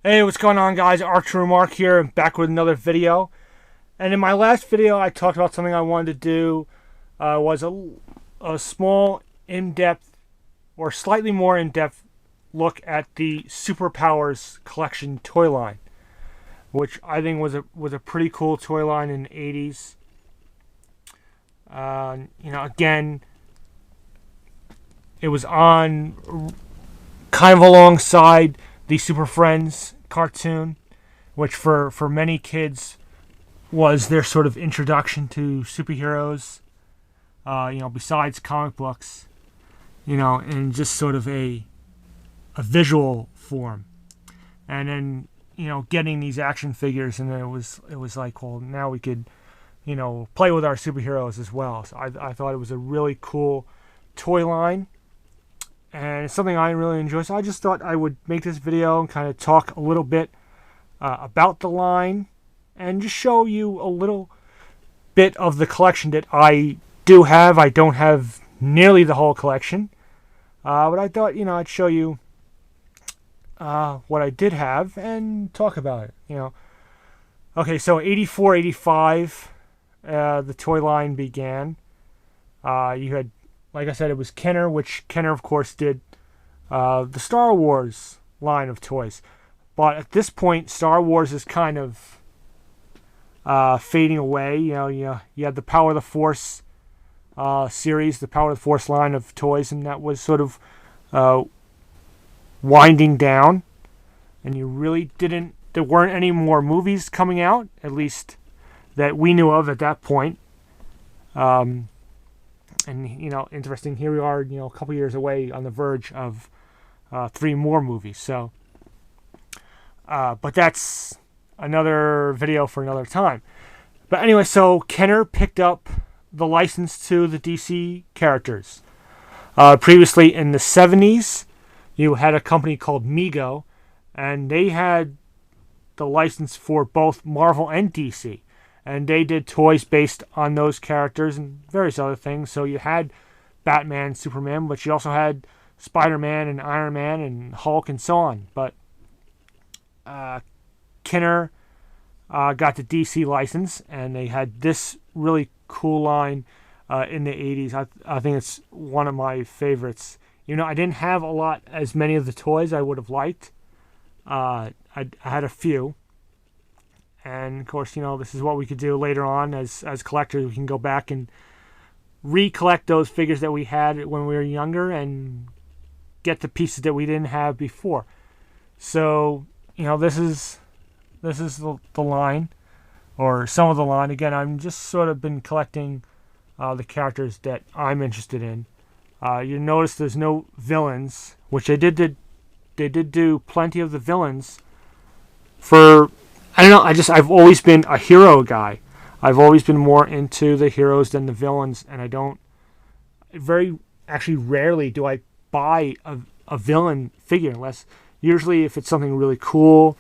Hey, what's going on, guys? Archer Mark here, back with another video. And in my last video, I talked about something I wanted to do. Was a small, in-depth, or slightly more in-depth look at the Superpowers collection toy line, which I think was a pretty cool toy line in the 80s. Again, it was on kind of alongside the Super Friends cartoon, which for many kids was their sort of introduction to superheroes. Besides comic books, in just sort of a visual form, and then getting these action figures, and then it was like, well, now we could play with our superheroes as well. So I thought it was a really cool toy line, and it's something I really enjoy. So I just thought I would make this video and kind of talk a little bit about the line and just show you a little bit of the collection that I do have. I don't have nearly the whole collection, but I thought I'd show you what I did have and talk about it. Okay, so 84, 85, the toy line began. You had, like I said, it was Kenner, which Kenner, of course, did the Star Wars line of toys. But at this point, Star Wars is kind of fading away. You had the Power of the Force series, the Power of the Force line of toys, and that was sort of winding down. And you really didn't. There weren't any more movies coming out, at least that we knew of at that point. And interesting. Here we are, a couple years away, on the verge of 3 more movies. So, but that's another video for another time. But anyway, so Kenner picked up the license to the DC characters. Previously, in the 70s, you had a company called Mego, and they had the license for both Marvel and DC. And they did toys based on those characters and various other things. So you had Batman, Superman, but you also had Spider-Man and Iron Man and Hulk and so on. But Kenner got the DC license, and they had this really cool line in the 80s. I think it's one of my favorites. I didn't have as many of the toys I would have liked. I had a few. And of course, this is what we could do later on as collectors. We can go back and recollect those figures that we had when we were younger and get the pieces that we didn't have before. So, this is the line, or some of the line. Again, I'm just sort of been collecting the characters that I'm interested in. You notice there's no villains, which they did do plenty of the villains. I don't know. I've always been a hero guy. I've always been more into the heroes than the villains, and actually rarely do I buy a villain figure, unless usually if it's something really cool.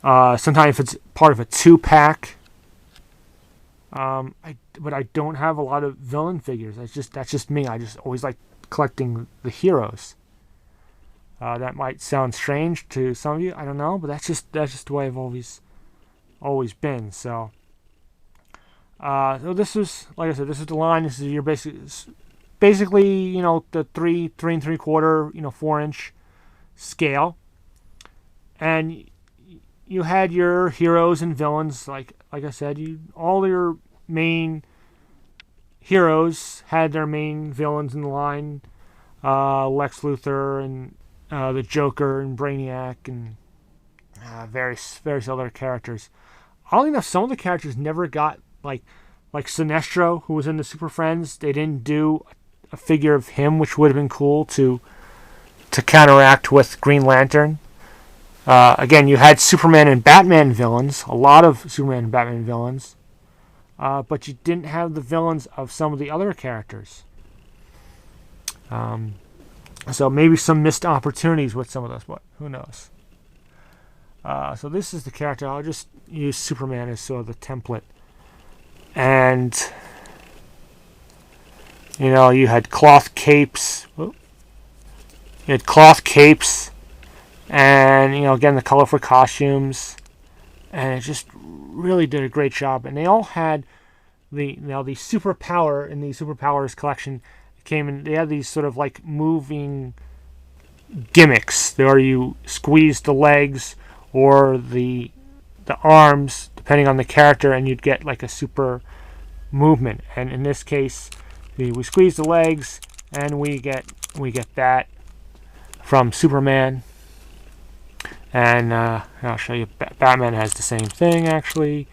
Sometimes if it's part of a 2-pack. But I don't have a lot of villain figures. That's just me. I just always like collecting the heroes. That might sound strange to some of you. I don't know, but that's just the way I've always been. So this is, like I said, this is the line. This is your basically the 3 3¾ 4-inch scale, and you had your heroes and villains. Like I said, all your main heroes had their main villains in the line. Lex Luthor and the Joker and Brainiac and various other characters. Oddly enough, some of the characters never got like Sinestro, who was in the Super Friends. They didn't do a figure of him, which would have been cool to counteract with Green Lantern. Again, you had Superman and Batman villains, a lot of Superman and Batman villains, but you didn't have the villains of some of the other characters. So maybe some missed opportunities with some of those, but who knows? So this is the character. I'll just use Superman as sort of the template. And, you had cloth capes. You had cloth capes And, again, the colorful costumes. And it just really did a great job. And they all had the superpower in the Superpowers collection came in. They had these sort of like moving gimmicks. Where you squeeze the legs or the arms, depending on the character, and you'd get like a super movement. And in this case, we squeeze the legs, and we get that from Superman. And I'll show you. Batman has the same thing actually,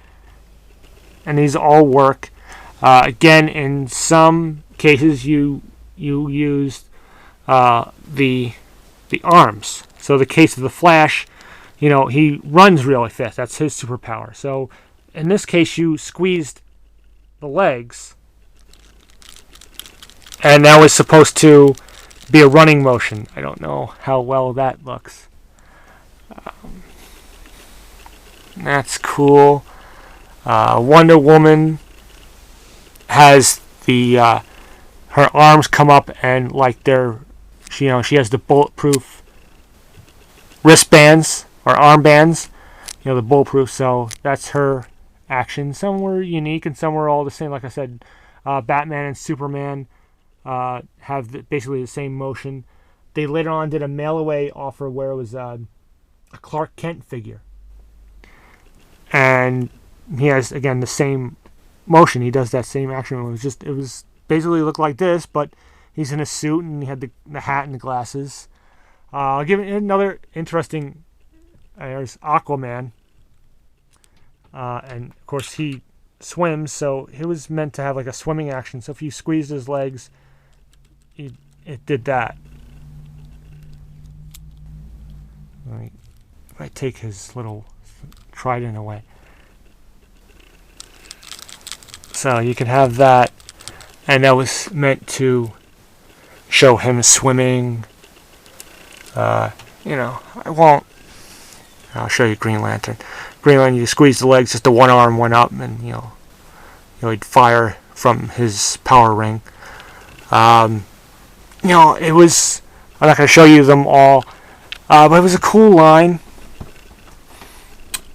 and these all work. Again, in some cases, you used the arms. So the case of the Flash, he runs really fast. That's his superpower. So in this case, you squeezed the legs, and that was supposed to be a running motion. I don't know how well that looks. That's cool. Wonder Woman has her arms come up and like she has the bulletproof wristbands or armbands, the bulletproof. So that's her action. Some were unique and some were all the same. Like I said, Batman and Superman have basically the same motion. They later on did a mail-away offer where it was a Clark Kent figure. And he has, again, the same motion. He does that same action. It was basically looked like this, but he's in a suit and he had the hat and the glasses. I'll give it another interesting. There's Aquaman, and of course he swims, so he was meant to have like a swimming action. So if you squeezed his legs, it did that. If I take his little trident away. So you can have that, and that was meant to show him swimming. I won't. I'll show you Green Lantern. Green Lantern, you squeeze the legs, just the one arm went up, and he'd fire from his power ring. It was. I'm not going to show you them all, but it was a cool line.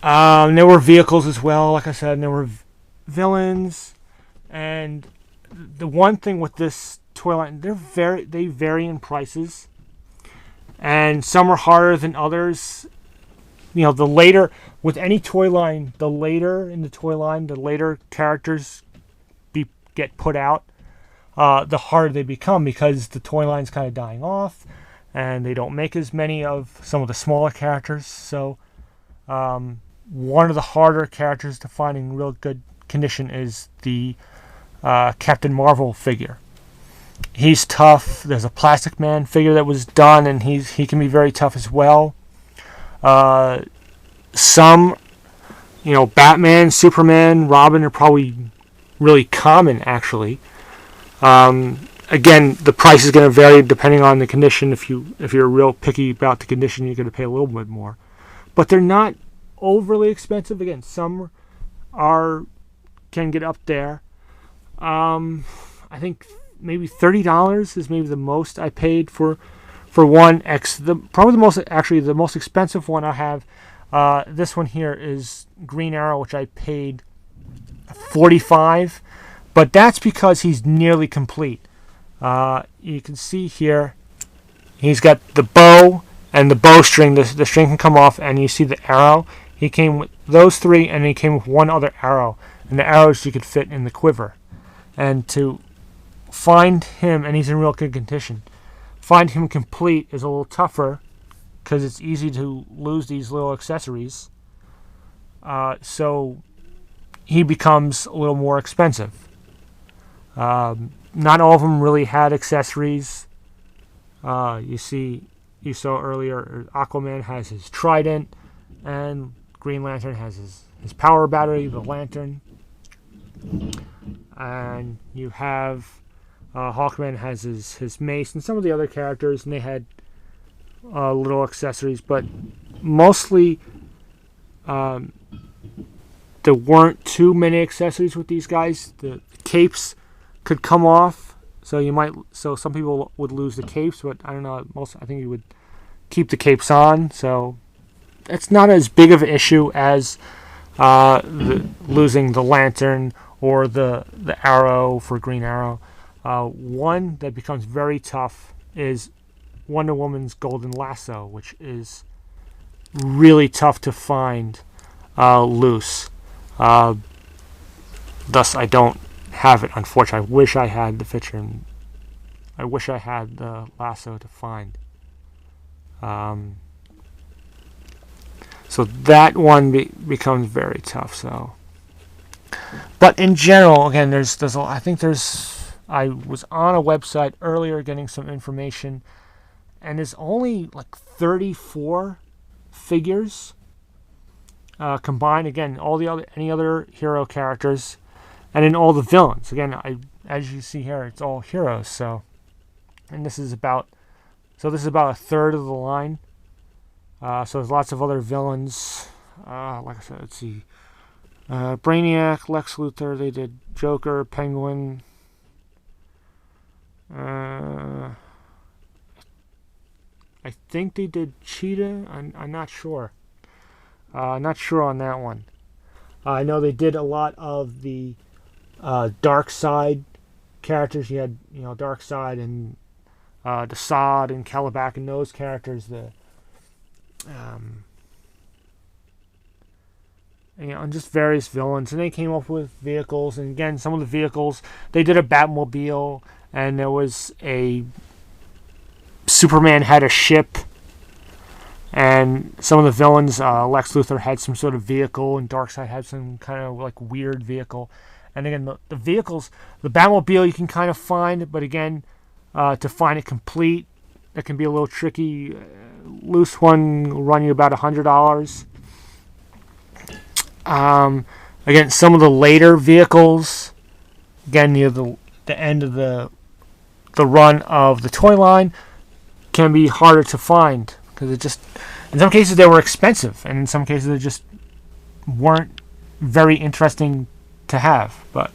There were vehicles as well, like I said, and there were villains. And the one thing with this toy line, they vary in prices, and some are harder than others. The later with any toy line, the later in the toy line, the later characters get put out, the harder they become because the toy line's kind of dying off, and they don't make as many of some of the smaller characters. So. One of the harder characters to find in real good condition is the Captain Marvel figure. He's tough. There's a Plastic Man figure that was done, and he can be very tough as well. Some, Batman, Superman, Robin are probably really common, actually. Again, the price is going to vary depending on the condition. If you're real picky about the condition, you're going to pay a little bit more. But they're not overly expensive. Again, some can get up there. I think maybe $30 is maybe the most I paid for one. The most expensive one I have. This one here is Green Arrow, which I paid $45, but that's because he's nearly complete. You can see here, he's got the bow and the bowstring. The string can come off, and you see the arrow. He came with those three, and he came with one other arrow. And the arrows you could fit in the quiver. And to find him, and he's in real good condition, find him complete is a little tougher because it's easy to lose these little accessories. So he becomes a little more expensive. Not all of them really had accessories. You saw earlier, Aquaman has his trident, and Green Lantern has his power battery, the lantern. And you have Hawkman has his mace, and some of the other characters, and they had little accessories, but mostly there weren't too many accessories with these guys. The capes could come off, so some people would lose the capes, but I don't know. I think you would keep the capes on, so it's not as big of an issue as losing the lantern or the arrow for Green Arrow. One that becomes very tough is Wonder Woman's Golden Lasso, which is really tough to find loose. Thus, I don't have it, unfortunately. I wish I had the feature, and I wish I had the lasso to find. So that one becomes very tough. So, but in general, again, I was on a website earlier getting some information, and there's only like 34 figures combined. Again, any other hero characters, and in all the villains. Again, as you see here, it's all heroes. So, and this is about a third of the line. So there's lots of other villains. Like I said, let's see. Brainiac, Lex Luthor, they did Joker, Penguin. I think they did Cheetah. I'm not sure. Not sure on that one. I know they did a lot of the Darkseid characters. You had, Darkseid and Desaad and Calabac and those characters. And just various villains, and they came up with vehicles. And again, some of the vehicles, they did a Batmobile, and there was Superman had a ship, and some of the villains, Lex Luthor had some sort of vehicle, and Darkseid had some kind of like weird vehicle. And again, the vehicles, the Batmobile you can kind of find, but again, to find it complete, that can be a little tricky. Loose one will run you about $100. Again, some of the later vehicles, again near the end of the run of the toy line, can be harder to find because in some cases they were expensive, and in some cases they just weren't very interesting to have. But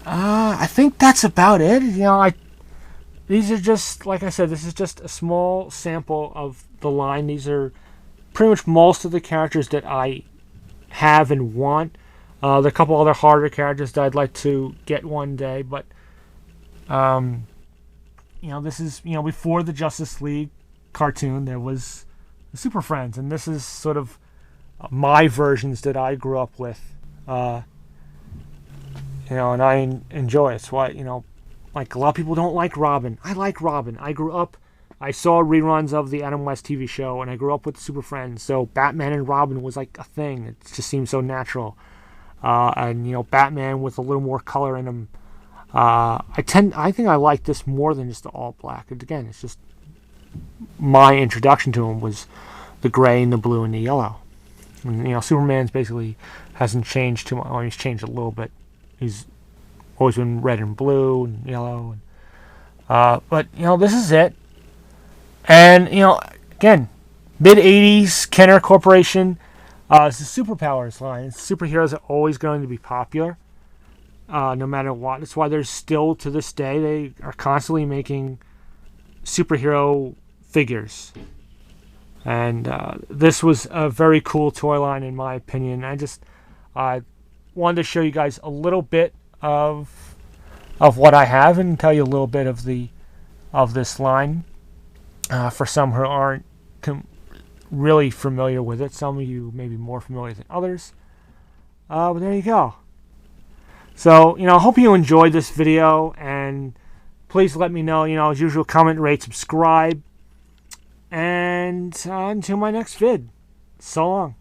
I think that's about it. These are just, like I said, this is just a small sample of the line. These are pretty much most of the characters that I have and want. There are a couple other harder characters that I'd like to get one day, but this is, before the Justice League cartoon, there was the Super Friends, and this is sort of my versions that I grew up with, and I enjoy it. It's why, like a lot of people don't like Robin. I like Robin. I saw reruns of the Adam West TV show, and I grew up with the Super Friends. So Batman and Robin was like a thing. It just seemed so natural. And Batman with a little more color in him. I think I like this more than just the all black. And again, it's just my introduction to him was the gray and the blue and the yellow. And Superman's basically hasn't changed too much. Well, he's changed a little bit. He's always been red and blue and yellow. But this is it. And again, mid '80s Kenner Corporation. It's the Superpowers line. Superheroes are always going to be popular, no matter what. That's why there's still, to this day, they are constantly making superhero figures. And this was a very cool toy line, in my opinion. I wanted to show you guys a little bit of what I have and tell you a little bit of this line. For some who aren't really familiar with it, some of you may be more familiar than others. But there you go. So, I hope you enjoyed this video, and please let me know, as usual, comment, rate, subscribe, and until my next vid. So long.